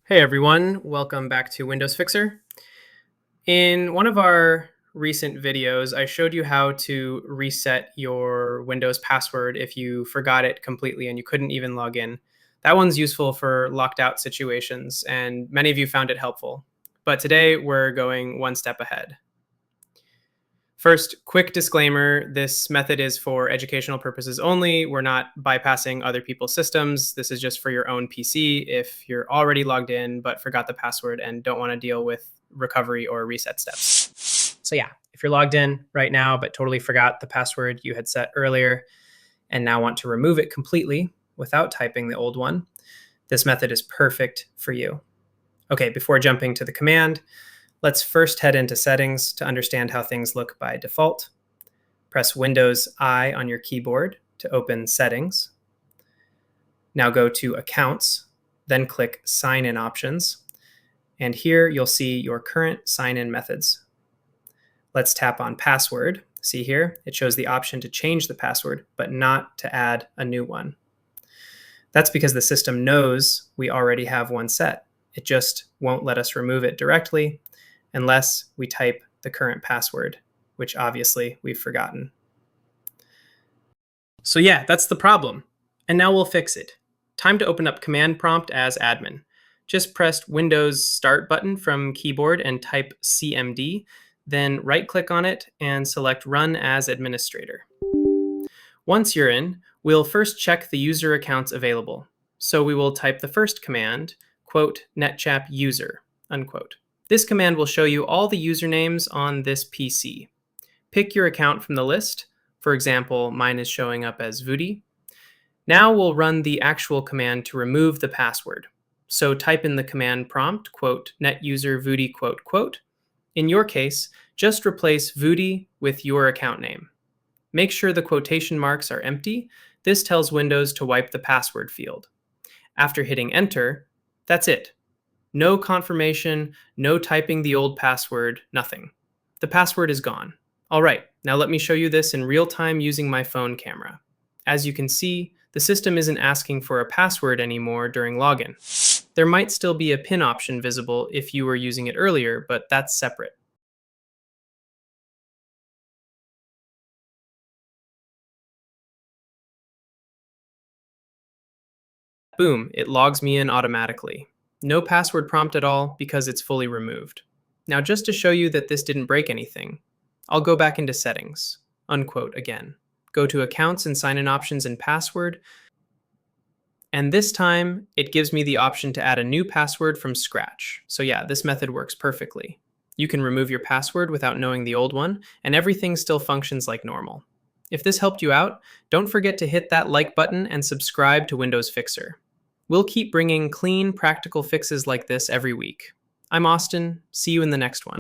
Hey everyone, welcome back to Windows Fixer. In one of our recent videos, I showed you how to reset your Windows password if you forgot it completely and you couldn't even log in. That one's useful for locked out situations, and many of you found it helpful. But today we're going one step ahead. First, quick disclaimer, this method is for educational purposes only. We're not bypassing other people's systems. This is just for your own PC if you're already logged in but forgot the password and don't want to deal with recovery or reset steps. So yeah, if you're logged in right now but totally forgot the password you had set earlier and now want to remove it completely without typing the old one, this method is perfect for you. Okay, before jumping to the command, let's first head into settings to understand how things look by default. Press Windows I on your keyboard to open settings. Now go to accounts, then click sign in options. And here you'll see your current sign-in methods. Let's tap on password. See here, it shows the option to change the password, but not to add a new one. That's because the system knows we already have one set. It just won't let us remove it directly unless we type the current password, which obviously we've forgotten. So yeah, that's the problem. And now we'll fix it. Time to open up Command Prompt as admin. Just press Windows Start button from keyboard and type CMD, then right-click on it and select Run as Administrator. Once you're in, we'll first check the user accounts available. So we will type the first command, netchap user, unquote. This command will show you all the usernames on this PC. Pick your account from the list. For example, mine is showing up as Vudi. Now we'll run the actual command to remove the password. So type in the command prompt, netuser Vudi, . In your case, just replace Vudi with your account name. Make sure the quotation marks are empty. This tells Windows to wipe the password field. After hitting enter, that's it. No confirmation, no typing the old password, nothing. The password is gone. All right, now let me show you this in real time using my phone camera. As you can see, the system isn't asking for a password anymore during login. There might still be a PIN option visible if you were using it earlier, but that's separate. Boom, it logs me in automatically. No password prompt at all because it's fully removed. Now just to show you that this didn't break anything, I'll go back into settings, again. Go to accounts and sign-in options and password, and this time it gives me the option to add a new password from scratch. So yeah, this method works perfectly. You can remove your password without knowing the old one, and everything still functions like normal. If this helped you out, don't forget to hit that like button and subscribe to Windows Fixer. We'll keep bringing clean, practical fixes like this every week. I'm Austin. See you in the next one.